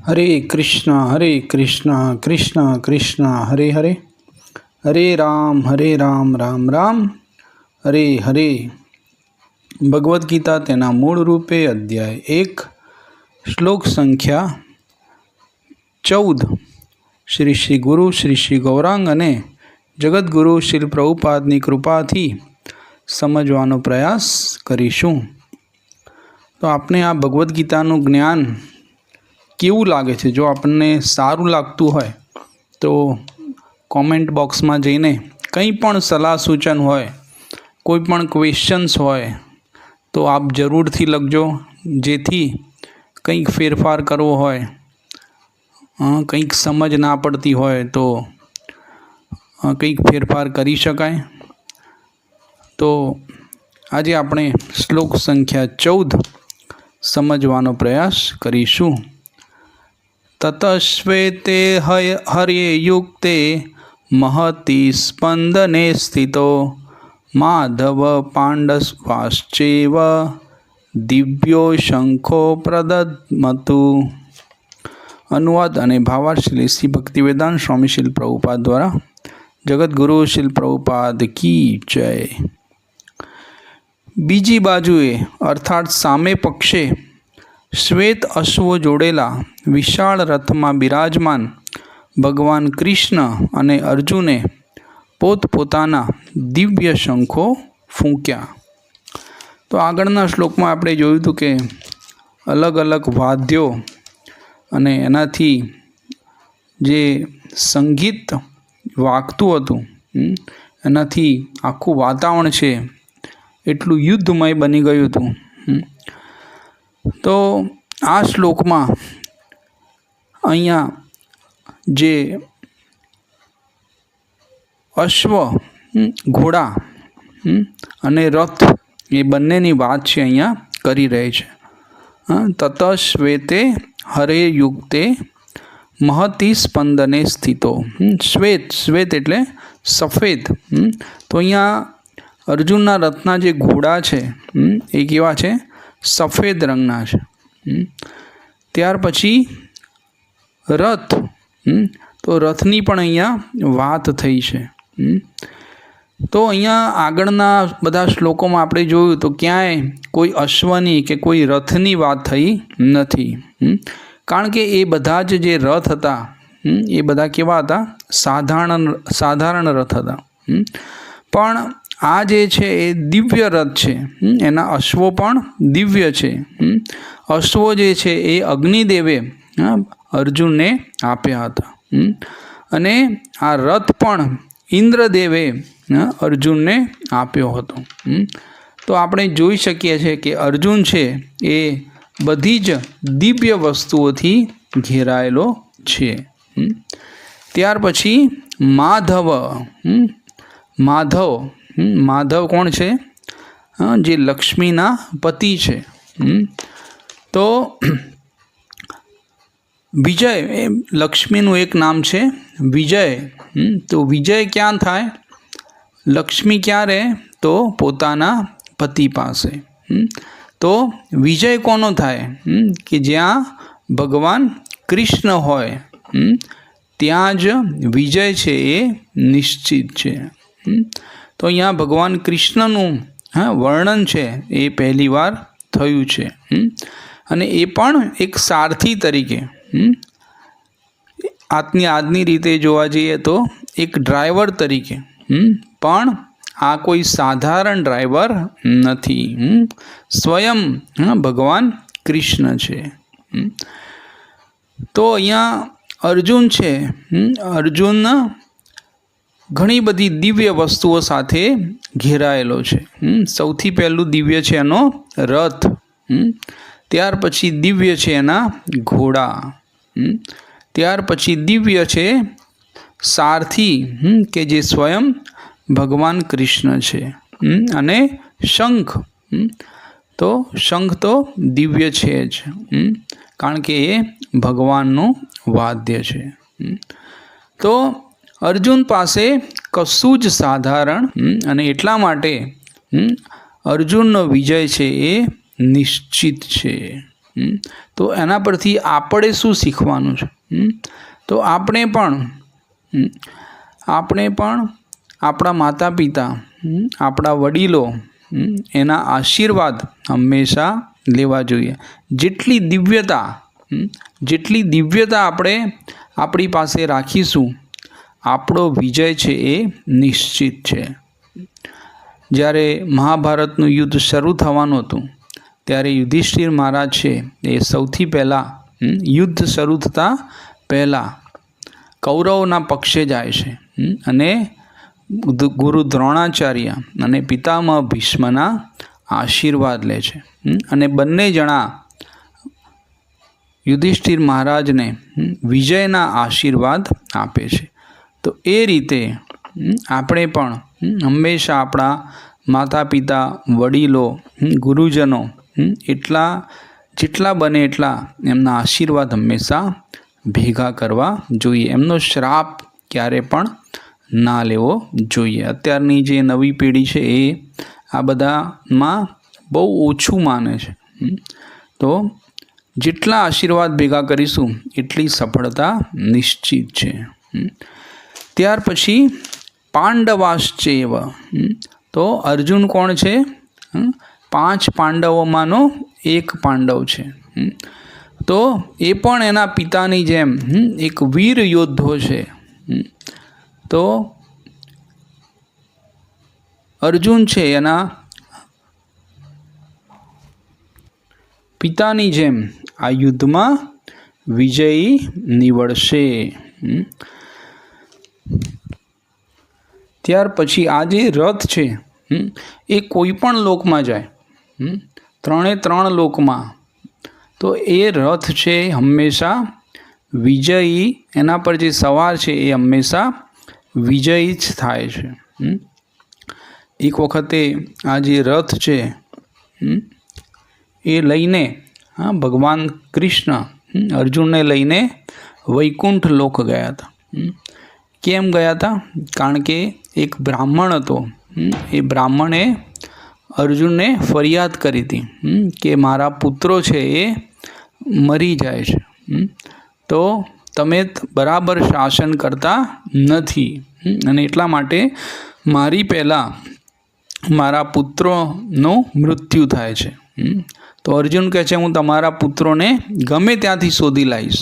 हरे कृष्णा कृष्ण कृष्ण हरे हरे, हरे राम राम राम हरे हरे। भगवद गीता तेना मूल रूपे अध्याय 1 श्लोक संख्या 14 श्री श्री गुरु श्री श्री गौरांग अने जगद्गुरु श्री प्रभुपादनी कृपाथी समझवानो प्रयास करीशुं। तो आपने आ भगवद गीतानुं ज्ञान केवुं लागे छे? जो आपने सारूं लागतुं होय तो कॉमेंट बॉक्स में जईने कंई पण सलाह सूचन होय, कोई पण क्वेश्चन्स होय तो आप जरूरथी लखजो, जेथी कंईक फेरफार करवो होय, कंईक समझ ना पड़ती होय तो कंईक फेरफार करी शकाय। तो आजे आपणे श्लोक संख्या 14 समझवानो प्रयास करीशुं। ततश्वेते हर्ये युक्ते महति स्पंदने स्थितो माधव पांडवाश्चैव दिव्यो शंखो प्रदद्मतु। अनुवाद अने भावार्थ श्री श्री भक्तिवेदांत स्वामी श्री प्रभुपाद द्वारा। जगद्गुरु श्री प्रभुपाद की जय। बीजी बाजुए अर्थात सामे पक्षे श्वेत अश्वो जोड़ेला विशाल रथ में बिराजमान भगवान कृष्ण अने अर्जुने पोतपोताना दिव्य शंखो फूंक्या। तो आगळना श्लोक में आपणे जोयुं हतुं के अलग अलग वाद्यों अने एनाथी जे संगीत वागतुं हतुं एनाथी आखुं वातावरण छे एटलुं युद्धमय बनी गयुं हतुं। तो आ श्लोक में अहींया जे अश्व घोड़ा अने रथ ए बंनेनी वात छे अहींया करी रही छे। तत श्वेते हरे युक्ते महति स्पंदने स्थितो। श्वेत श्वेत एटले सफेद। तो अहींया अर्जुनना रथना जे घोड़ा छे ए केवा छे? सफेद रंगना छे। त्यार पछी रथ, तो रथनी पण अहींया वात थई छे। तो अहींया आगळना बधा श्लोकों में आपणे जोयुं तो क्यांय कोई अश्वनी के कोई रथनी वात थई नथी। कारण के ए बधा ज जे रथ हता ए बधा केवा हता? साधारण रथ हता। पण आ जे छे ए दिव्य रथ छे, एना अश्वो पण दिव्य छे। अश्वो जे छे ए अग्निदेवे अर्जुन ने आप्या हता अने आ रथ पण इंद्रदेवे अर्जुन ने आप्यो हतो। तो आपणे जोई शकीए छे के अर्जुन छे ए बधी ज दिव्य वस्तुओथी घेरायेलो छे। त्यार पछी माधव, माधव माधव कोण छे? जे लक्ष्मीना पति छे। तो विजय लक्ष्मीनु एक नाम छे विजय। तो विजय क्या थाय? लक्ष्मी क्या रहे? तो पोताना पति पासे। तो विजय कोनो थाय? कि ज्यां भगवान कृष्ण होय त्यां ज विजय छे ए निश्चित छे। तो अहींया भगवान कृष्णनुं वर्णन छे ए पहली वार थयुं छे अने ए पण एक सारथी तरीके। आजनी रीते जोवा जईए तो एक ड्राइवर तरीके। पण आ कोई साधारण ड्राइवर नथी, स्वयं भगवान कृष्ण छे। तो अहींया अर्जुन छे, अर्जुन घणी बधी दिव्य वस्तुओं साथे घेरायेलो छे। सौथी पहलू दिव्य छे एनो रथ, त्यार पछी दिव्य छे एना घोड़ा, त्यार पछी दिव्य छे सारथी के जे स्वयं भगवान कृष्ण छे। अने शंख, तो शंख तो दिव्य छे ज, कारण के ए भगवाननुं वाद्य छे। तो अर्जुन पासे कशुं ज साधारण अने एटला माटे अर्जुननो विजय छे ए निश्चित छे। તો એના પરથી આપણે શું શીખવાનું છે? તો આપણે પણ આપણા માતા પિતા, આપણા વડીલો, એના આશીર્વાદ હંમેશા લેવા જોઈએ. જેટલી દિવ્યતા આપણે આપણી પાસે રાખીશું, આપણો વિજય છે એ નિશ્ચિત છે. જ્યારે મહાભારતનું યુદ્ધ શરૂ થવાનું હતું ત્યારે યુધિષ્ઠિર મહારાજ છે એ સૌથી પહેલાં યુદ્ધ શરૂ થતાં પહેલાં કૌરવના પક્ષે જાય છે અને ગુરુ દ્રોણાચાર્ય અને પિતામહ ભીષ્મના આશીર્વાદ લે છે અને બંને જણા યુધિષ્ઠિર મહારાજને વિજયના આશીર્વાદ આપે છે. તો એ રીતે આપણે પણ હંમેશા આપણા માતા પિતા, વડીલો, ગુરુજનો જેટલા બને એટલા એમના આશીર્વાદ હંમેશા ભેગા કરવા જોઈએ. એમનો શ્રાપ ક્યારે પણ ના લેવો જોઈએ. અત્યારની જે નવી પેઢી છે એ આ બધામાં બહુ ઓછું માને છે. તો જેટલા આશીર્વાદ ભેગા કરીશું એટલી સફળતા નિશ્ચિત છે. ત્યાર પછી પાંડવાશ્ચેવ. તો અર્જુન કોણ છે? 5 પાંડવોમાંનો એક પાંડવ છે. તો એ પણ એના પિતાની જેમ એક વીર યોદ્ધો છે. તો અર્જુન છે એના પિતાની જેમ આ યુદ્ધમાં વિજયી નીવડશે. ત્યાર પછી આ જે રથ છે એ કોઈ પણ લોકમાં જાય, 3 લોકમાં, તો એ રથ છે હંમેશા વિજયી, એના પર જે સવાર છે એ હંમેશા વિજયી જ થાય છે. એક વખતે આ જે રથ છે એ લઈને ભગવાન કૃષ્ણ અર્જુનને લઈને વૈકુંઠ લોક ગયા હતા. કેમ ગયા હતા? કારણ કે એક બ્રાહ્મણ હતો, એ બ્રાહ્મણે અર્જુનને ફરિયાદ કરી હતી કે મારા પુત્રો છે એ મરી જાય છે, તો તમે બરાબર શાસન કરતા નથી અને એટલા માટે મારી પહેલાં મારા પુત્રોનું મૃત્યુ થાય છે. તો અર્જુન કહે છે હું તમારા પુત્રોને ગમે ત્યાંથી શોધી લાવીશ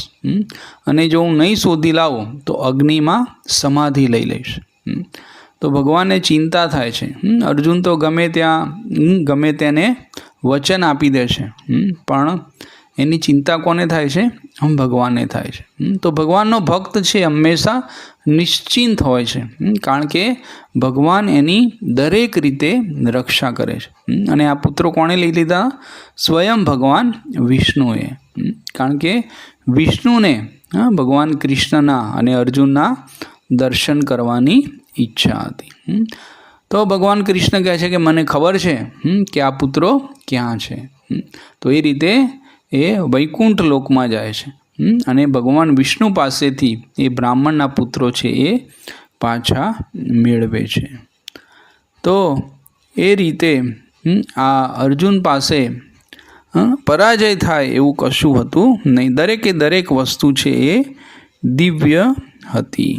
અને જો હું નહીં શોધી લાવું તો અગ્નિમાં સમાધિ લઈ લઈશ. તો ભગવાનને ચિંતા થાય છે. અર્જુન તો ગમે તેને વચન આપી દે છે, પણ એની ચિંતા કોને થાય છે? ભગવાનને થાય છે. તો ભગવાનનો ભક્ત છે હંમેશા નિશ્ચિંત હોય છે, કારણ કે ભગવાન એની દરેક રીતે રક્ષા કરે છે. અને આ પુત્રો કોણે લઈ લીધા? સ્વયં ભગવાન વિષ્ણુએ. કારણ કે વિષ્ણુને ભગવાન કૃષ્ણના અને અર્જુનના દર્શન કરવાની ઈચ્છા હતી. તો ભગવાન કૃષ્ણ કહે છે કે મને ખબર છે કે આ પુત્રો ક્યાં છે. તો એ રીતે એ વૈકુંઠ લોકમાં જાય છે અને ભગવાન વિષ્ણુ પાસેથી એ બ્રાહ્મણના પુત્રો છે એ પાછા મેળવે છે. તો એ રીતે આ અર્જુન પાસે પરાજય થાય એવું કશું હતું નહીં. દરેક વસ્તુ છે એ દિવ્ય હતી.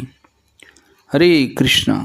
હરે કૃષ્ણ.